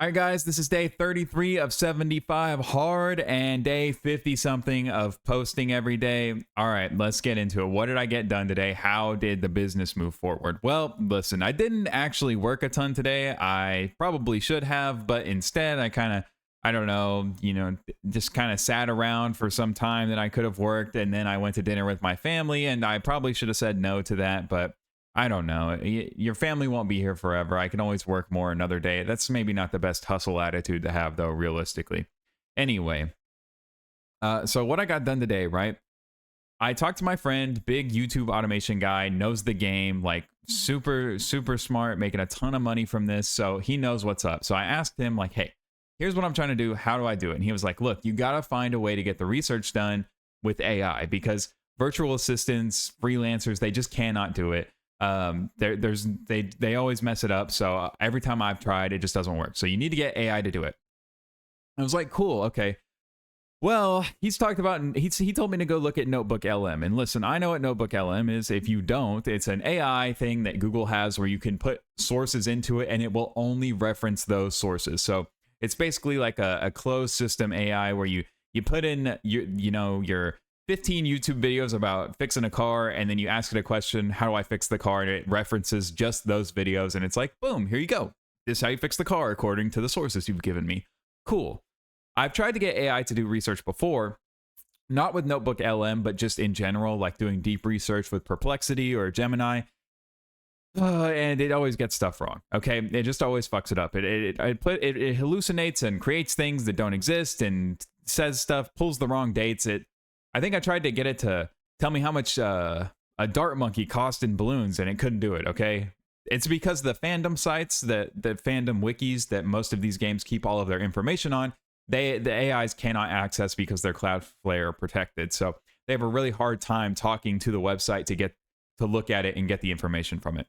All right, guys, this is day 33 of 75 hard and day 50 something of posting every day. All right, let's get into it. What did I get done today? How did the business move forward? Well, listen, I didn't actually work a ton today. I probably should have, but instead I don't know, just kind of sat around for some time that I could have worked. And then I went to dinner with my family, and I probably should have said no to that, but I don't know. Your family won't be here forever. I can always work more another day. That's maybe not the best hustle attitude to have, though, realistically. Anyway, so what I got done today, right? I talked to my friend, big YouTube automation guy, knows the game, like super, super smart, making a ton of money from this. So he knows what's up. So I asked him, like, hey, here's what I'm trying to do. How do I do it? And he was like, look, you got to find a way to get the research done with AI because virtual assistants, freelancers, they just cannot do it. They always mess it up. So every time I've tried, it just doesn't work. So you need to get AI to do it. I was like, cool, okay. Well, he told me to go look at Notebook LM. And listen, I know what Notebook LM is. If you don't, it's an AI thing that Google has where you can put sources into it and it will only reference those sources. So it's basically like a closed system AI where you put in your 15 YouTube videos about fixing a car, and then you ask it a question, how do I fix the car? And it references just those videos, and it's like, boom, here you go. This is how you fix the car according to the sources you've given me. Cool. I've tried to get AI to do research before, not with Notebook LM, but just in general, like doing deep research with Perplexity or Gemini. And it always gets stuff wrong. Okay, it just always fucks it up. It hallucinates and creates things that don't exist and says stuff, pulls the wrong dates. I think I tried to get it to tell me how much a dart monkey cost in balloons, and it couldn't do it, okay? It's because the fandom sites, the fandom wikis that most of these games keep all of their information on, the AIs cannot access because they're Cloudflare protected. So they have a really hard time talking to the website to look at it and get the information from it.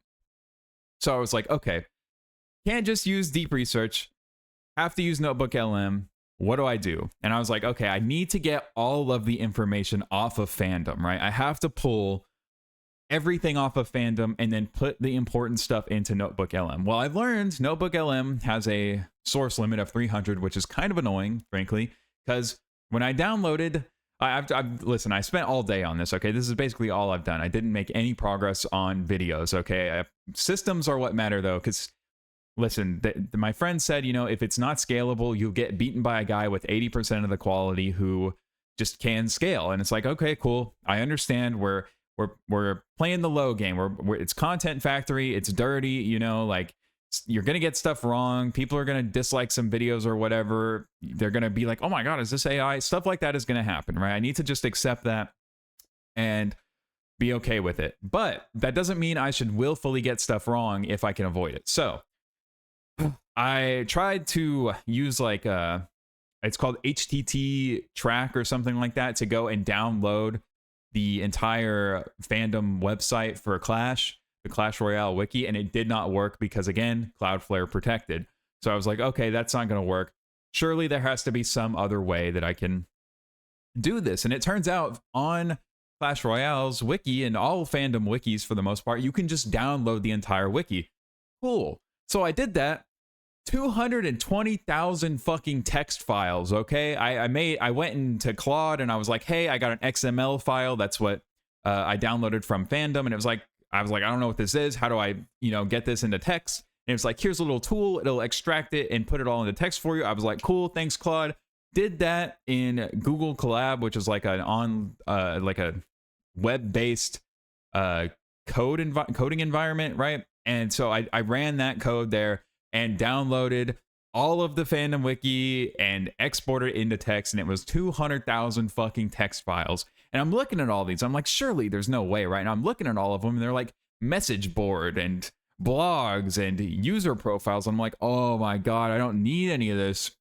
So I was like, okay, can't just use deep research, have to use Notebook LM. What do I do? And I was like, okay, I need to get all of the information off of fandom, right? I have to pull everything off of fandom and then put the important stuff into Notebook LM. Well, I've learned Notebook LM has a source limit of 300, which is kind of annoying, frankly, because when I downloaded, listen, I spent all day on this, okay? This is basically all I've done. I didn't make any progress on videos, okay? Systems are what matter, though, because listen, my friend said, if it's not scalable, you'll get beaten by a guy with 80% of the quality who just can scale. And it's like, okay, cool. I understand. We're playing the low game. It's Content Factory. It's dirty. Like you're gonna get stuff wrong. People are gonna dislike some videos or whatever. They're gonna be like, oh my god, is this AI? Stuff like that is gonna happen, right? I need to just accept that and be okay with it. But that doesn't mean I should willfully get stuff wrong if I can avoid it. So I tried to use it's called HTT track or something like that to go and download the entire fandom website for Clash, the Clash Royale wiki, and it did not work because, again, Cloudflare protected. So I was like, okay, that's not going to work. Surely there has to be some other way that I can do this. And it turns out on Clash Royale's wiki and all fandom wikis for the most part, you can just download the entire wiki. Cool. So I did that. 220,000 fucking text files, okay? I went into Claude and I was like, hey, I got an XML file. That's what I downloaded from fandom. And I was like, I don't know what this is. How do I, get this into text? And it's like, here's a little tool. It'll extract it and put it all into text for you. I was like, cool, thanks, Claude. Did that in Google Colab, which is like a web-based coding environment, right? And so I ran that code there and downloaded all of the fandom wiki and exported it into text, and it was 200,000 fucking text files. And I'm looking at all these. I'm like, surely there's no way, right? And I'm looking at all of them, and they're like message board and blogs and user profiles. I'm like, oh my god, I don't need any of this.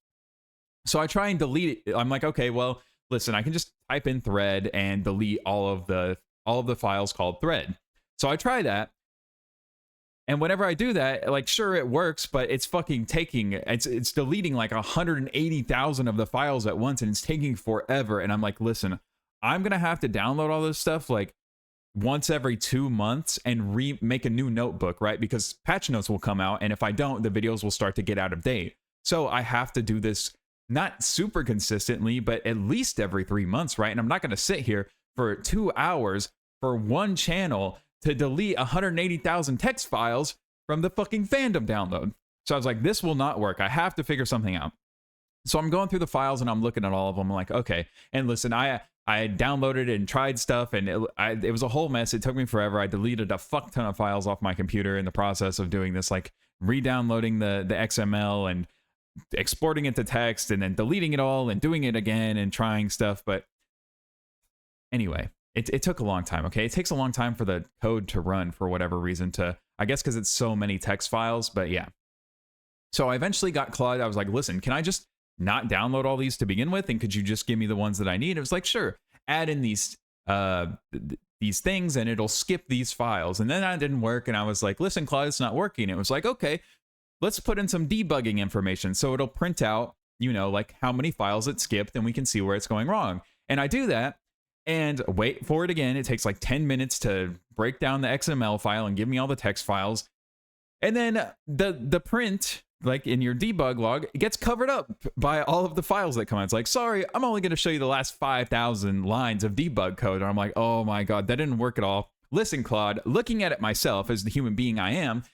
So I try and delete it. I'm like, okay, well, listen, I can just type in thread and delete all of the files called thread. So I try that. And whenever I do that, like, sure, it works, but it's fucking it's deleting like 180,000 of the files at once, and it's taking forever. And I'm like, listen, I'm going to have to download all this stuff like once every 2 months and make a new notebook, right? Because patch notes will come out, and if I don't, the videos will start to get out of date. So I have to do this not super consistently, but at least every 3 months, right? And I'm not going to sit here for 2 hours for one channel to delete 180,000 text files from the fucking fandom download. So I was like, this will not work. I have to figure something out. So I'm going through the files and I'm looking at all of them. I'm like, okay. And listen, I downloaded and tried stuff, and it was a whole mess. It took me forever. I deleted a fuck ton of files off my computer in the process of doing this, like re-downloading the XML and exporting it to text and then deleting it all and doing it again and trying stuff. But anyway, it took a long time. Okay, it takes a long time for the code to run for whatever reason, to, I guess because it's so many text files. But yeah, so I eventually got Claude. I was like, listen, can I just not download all these to begin with, and could you just give me the ones that I need? It was like, sure, add in these things and it'll skip these files. And then that didn't work, and I was like, listen, Claude, it's not working. It was like, okay, let's put in some debugging information. So it'll print out, you know, like how many files it skipped, and we can see where it's going wrong. And I do that and wait for it again. It takes like 10 minutes to break down the XML file and give me all the text files. And then the print, like in your debug log, it gets covered up by all of the files that come out. It's like, sorry, I'm only going to show you the last 5,000 lines of debug code. And I'm like, oh my God, that didn't work at all. Listen, Claude, looking at it myself as the human being I am,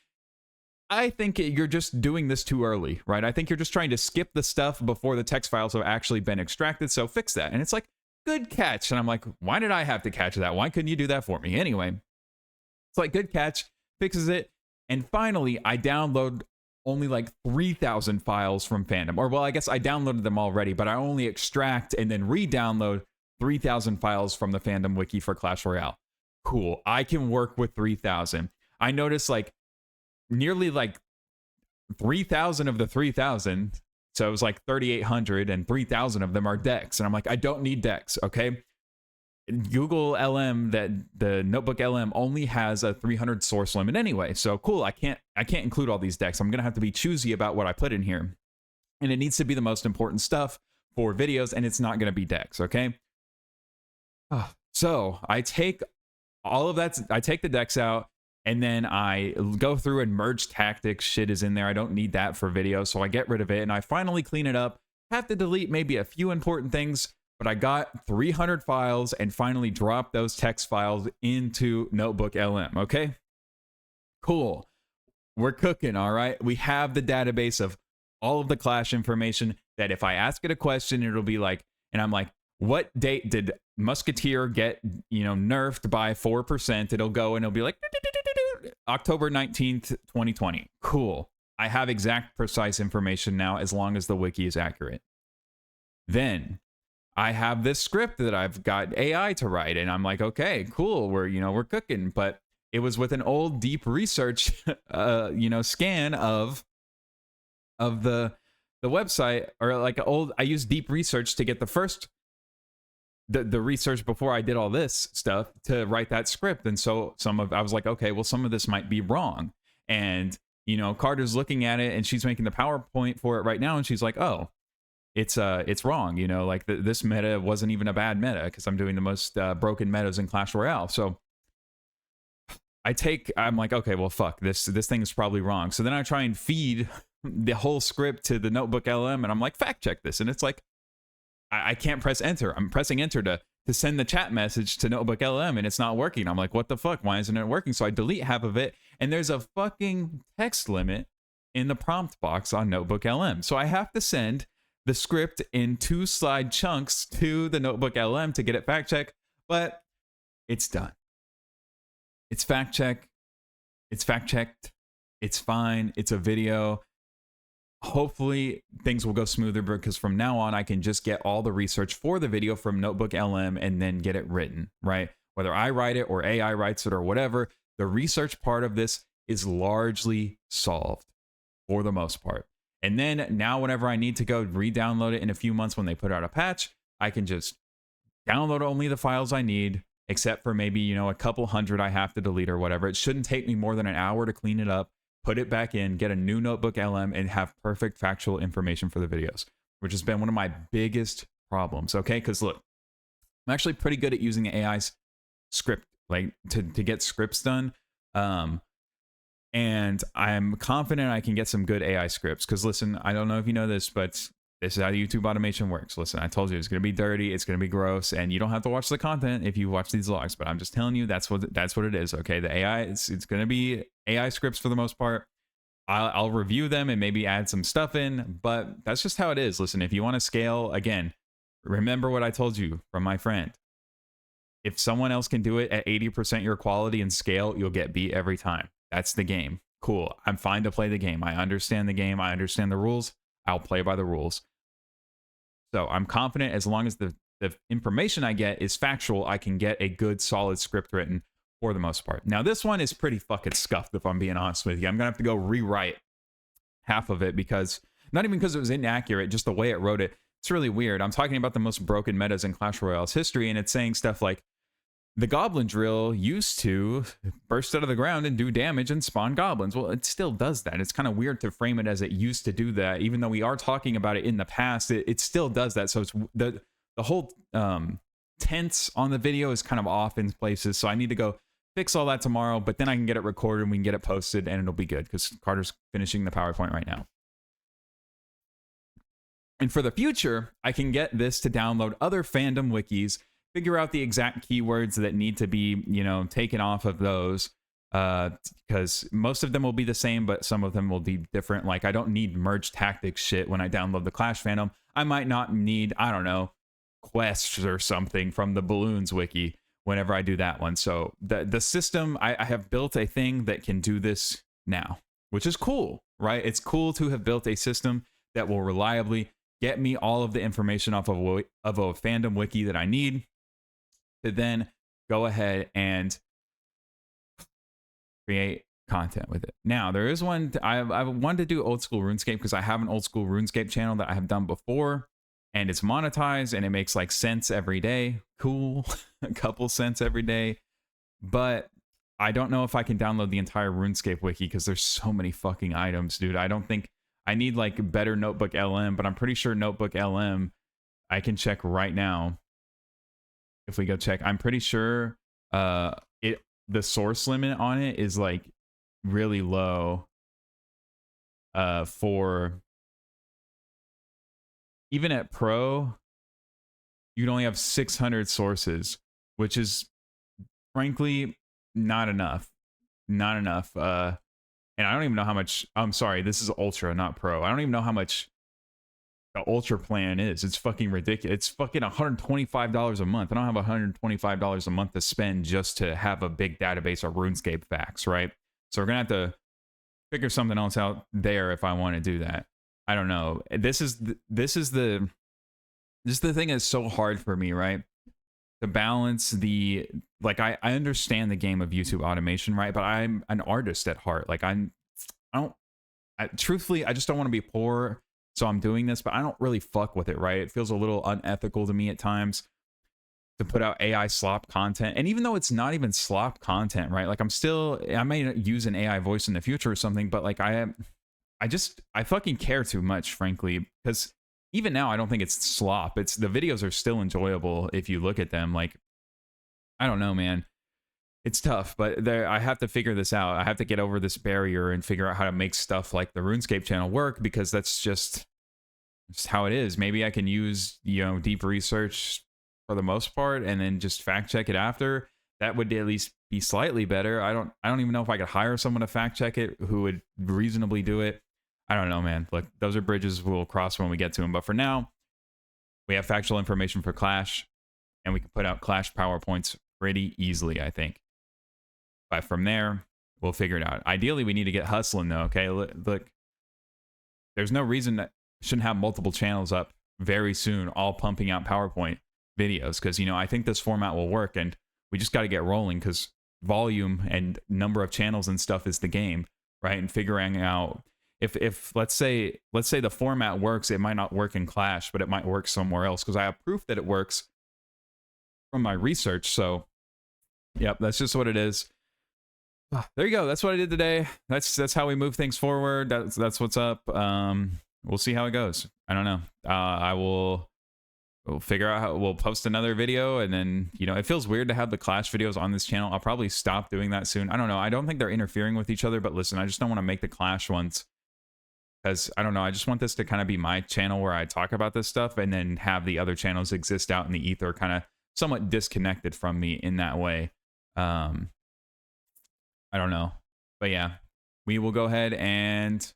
I think you're just doing this too early, right? I think you're just trying to skip the stuff before the text files have actually been extracted. So fix that. And it's like, good catch. And I'm like, why did I have to catch that? Why couldn't you do that for me? Anyway, it's like, good catch, fixes it. And finally, I download only like 3,000 files from fandom. Or, well, I guess I downloaded them already, but I only extract and then re-download 3,000 files from the fandom wiki for Clash Royale. Cool. I can work with 3,000. I noticed like nearly like 3,000 of the 3,000. So it was like 3,800, and 3,000 of them are decks. And I'm like, I don't need decks. Okay. Google LM, that the Notebook LM only has a 300 source limit anyway. So cool. I can't include all these decks. I'm going to have to be choosy about what I put in here. And it needs to be the most important stuff for videos, and it's not going to be decks. Okay. So I take all of that. I take the decks out, and then I go through and merge tactics. Shit is in there. I don't need that for video. So I get rid of it, and I finally clean it up. Have to delete maybe a few important things, but I got 300 files and finally dropped those text files into Notebook LM. Okay, cool. We're cooking, all right? We have the database of all of the Clash information that if I ask it a question, it'll be like, and I'm like, what date did Musketeer get, you know, nerfed by 4%? It'll go and it'll be like, October 19th, 2020. Cool. I have exact, precise information now, as long as the wiki is accurate. Then I have this script that I've got AI to write, and I'm like, okay, cool. We're cooking. But it was with an old deep research, scan of the website, or like I used deep research to get the research before I did all this stuff to write that script. And so I was like, okay, well, some of this might be wrong. And, you know, Carter's looking at it and she's making the PowerPoint for it right now. And she's like, oh, it's wrong. You know, like this meta wasn't even a bad meta, because I'm doing the most broken metas in Clash Royale. So I'm like, okay, well, fuck, this thing is probably wrong. So then I try and feed the whole script to the Notebook LM, and I'm like, fact check this. And it's like, I can't press enter. I'm pressing enter to send the chat message to Notebook LM, and it's not working. I'm like, what the fuck? Why isn't it working? So I delete half of it, and there's a fucking text limit in the prompt box on Notebook LM. So I have to send the script in 2 slide chunks to the Notebook LM to get it fact checked, but it's done. It's fact checked. It's fact checked. It's fine. It's a video. Hopefully things will go smoother, because from now on I can just get all the research for the video from Notebook LM and then get it written, right? Whether I write it or AI writes it or whatever, the research part of this is largely solved for the most part. And then now whenever I need to go re-download it in a few months when they put out a patch, I can just download only the files I need, except for maybe, you know, a couple hundred I have to delete or whatever. It shouldn't take me more than an hour to clean it up, put it back in, get a new Notebook LM, and have perfect factual information for the videos, which has been one of my biggest problems, okay? Because look, I'm actually pretty good at using the AI's script, like to get scripts done. And I'm confident I can get some good AI scripts. Because listen, I don't know if you know this, but this is how YouTube automation works. Listen, I told you it's going to be dirty, it's going to be gross, and you don't have to watch the content if you watch these logs. But I'm just telling you that's what it is. Okay, the AI, it's going to be AI scripts for the most part. I'll review them and maybe add some stuff in, but that's just how it is. Listen, if you want to scale, again, remember what I told you from my friend. If someone else can do it at 80% your quality and scale, you'll get beat every time. That's the game. Cool. I'm fine to play the game. I understand the game. I understand the rules. I'll play by the rules. So I'm confident as long as the information I get is factual, I can get a good, solid script written for the most part. Now, this one is pretty fucking scuffed, if I'm being honest with you. I'm going to have to go rewrite half of it because, not even because it was inaccurate, just the way it wrote it. It's really weird. I'm talking about the most broken metas in Clash Royale's history, and it's saying stuff like, the goblin drill used to burst out of the ground and do damage and spawn goblins. Well, it still does that. It's kind of weird to frame it as it used to do that, even though we are talking about it in the past. It still does that. So it's the whole tense on the video is kind of off in places. So I need to go fix all that tomorrow, but then I can get it recorded and we can get it posted and it'll be good because Carter's finishing the PowerPoint right now. And for the future, I can get this to download other fandom wikis, figure out the exact keywords that need to be, taken off of those, because most of them will be the same, but some of them will be different. Like, I don't need merge tactics shit when I download the Clash fandom. I might not need, I don't know, quests or something from the Balloons wiki whenever I do that one. So the system, I have built a thing that can do this now, which is cool, right? It's cool to have built a system that will reliably get me all of the information off of a fandom wiki that I need to then go ahead and create content with it. Now, there is one, I wanted to do old school RuneScape because I have an old school RuneScape channel that I have done before, and it's monetized and it makes like cents every day. Cool. A couple cents every day. But I don't know if I can download the entire RuneScape wiki because there's so many fucking items, dude. I don't think I need like better Notebook LM, but I'm pretty sure Notebook LM, I can check right now. If we go check, I'm pretty sure the source limit on it is like really low for even at Pro, you'd only have 600 sources, which is frankly not enough. Not enough. And I don't even know how much. I'm sorry, this is Ultra, not Pro. I don't even know how much the Ultra plan is. It's fucking ridiculous. It's fucking $125 a month. I don't have $125 a month to spend just to have a big database of RuneScape facts, right? So we're gonna have to figure something else out there if I want to do that. I don't know. This is the thing that's so hard for me, right? To balance the, like, I understand the game of YouTube automation, right? But I'm an artist at heart. Like, truthfully, I just don't want to be poor. So I'm doing this, but I don't really fuck with it, right? It feels a little unethical to me at times to put out AI slop content. And even though it's not even slop content, right? Like, I may use an AI voice in the future or something, but like I fucking care too much, frankly, because even now I don't think it's slop. The videos are still enjoyable if you look at them. Like, I don't know, man. It's tough, but I have to figure this out. I have to get over this barrier and figure out how to make stuff like the RuneScape channel work, because that's just how it is. Maybe I can use, deep research for the most part and then just fact check it after. That would at least be slightly better. I don't even know if I could hire someone to fact check it who would reasonably do it. I don't know, man. Look, those are bridges we'll cross when we get to them. But for now, we have factual information for Clash, and we can put out Clash PowerPoints pretty easily, I think. But from there, we'll figure it out. Ideally, we need to get hustling, though, okay? Look, there's no reason that shouldn't have multiple channels up very soon, all pumping out PowerPoint videos, because, I think this format will work, and we just got to get rolling, because volume and number of channels and stuff is the game, right? And figuring out if let's say the format works, it might not work in Clash, but it might work somewhere else, because I have proof that it works from my research. So, yep, that's just what it is. There you go. That's what I did today. That's how we move things forward. That's what's up. We'll see how it goes. I don't know. I will we'll figure out how we'll post another video. And then, you know, it feels weird to have the Clash videos on this channel. I'll probably stop doing that soon. I don't know. I don't think they're interfering with each other, but listen, I just don't want to make the Clash ones because I don't know. I just want this to kind of be my channel where I talk about this stuff and then have the other channels exist out in the ether, kind of somewhat disconnected from me in that way. I don't know. But yeah, we will go ahead and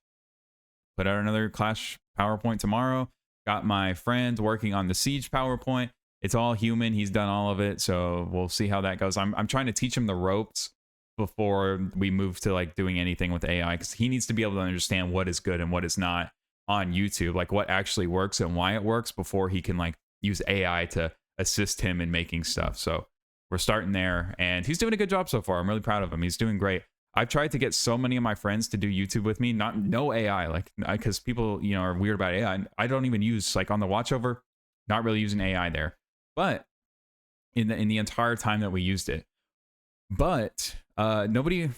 put out another Clash PowerPoint tomorrow. Got my friend working on the Siege PowerPoint. It's all human. He's done all of it. So we'll see how that goes. I'm trying to teach him the ropes before we move to like doing anything with AI, because he needs to be able to understand what is good and what is not on YouTube, like what actually works and why it works before he can like use AI to assist him in making stuff. So we're starting there, and he's doing a good job so far. I'm really proud of him. He's doing great. I've tried to get so many of my friends to do YouTube with me, no AI, like, because people, you know, are weird about AI. I don't even use, like, on the watchover, not really using AI there, but in the entire time that we used it, but nobody,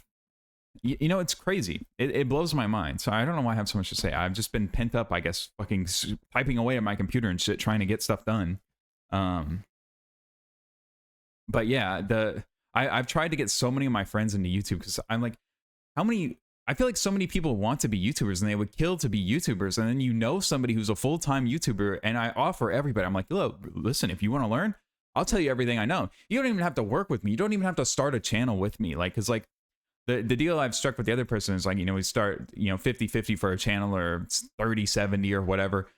you know, it's crazy. It blows my mind. So I don't know why I have so much to say. I've just been pent up, I guess, fucking typing away at my computer and shit, trying to get stuff done. But yeah, I've tried to get so many of my friends into YouTube because I'm like, I feel like so many people want to be YouTubers and they would kill to be YouTubers. And then, you know, somebody who's a full-time YouTuber, and I offer everybody, I'm like, look, listen, if you want to learn, I'll tell you everything I know. You don't even have to work with me. You don't even have to start a channel with me. Like, cause like the deal I've struck with the other person is like, you know, we start, you know, 50-50 for a channel, or 30-70 or whatever,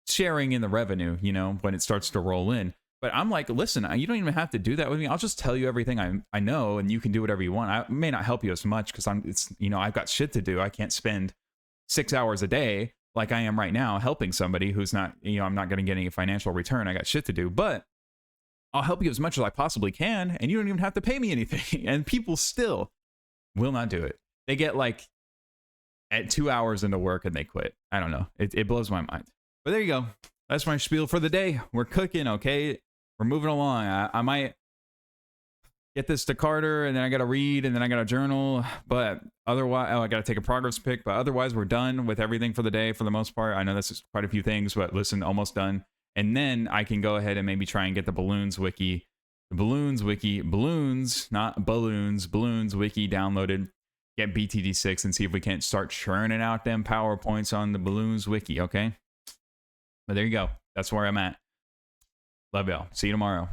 sharing in the revenue, you know, when it starts to roll in. But I'm like, listen, you don't even have to do that with me. I'll just tell you everything I know, and you can do whatever you want. I may not help you as much because you know, I've got shit to do. I can't spend 6 hours a day like I am right now helping somebody who's not, you know, I'm not going to get any financial return. I got shit to do, but I'll help you as much as I possibly can, and you don't even have to pay me anything. And people still will not do it. They get like at 2 hours into work and they quit. I don't know. It blows my mind. But there you go. That's my spiel for the day. We're cooking, okay? We're moving along. I might get this to Carter, and then I got to read, and then I got to journal. But otherwise, I got to take a progress pic. But otherwise, we're done with everything for the day for the most part. I know this is quite a few things, but listen, almost done. And then I can go ahead and maybe try and get the balloons wiki, balloons, not balloons, balloons wiki downloaded. Get BTD6 and see if we can't start churning out them PowerPoints on the balloons wiki, okay? But there you go. That's where I'm at. Love y'all. See you tomorrow.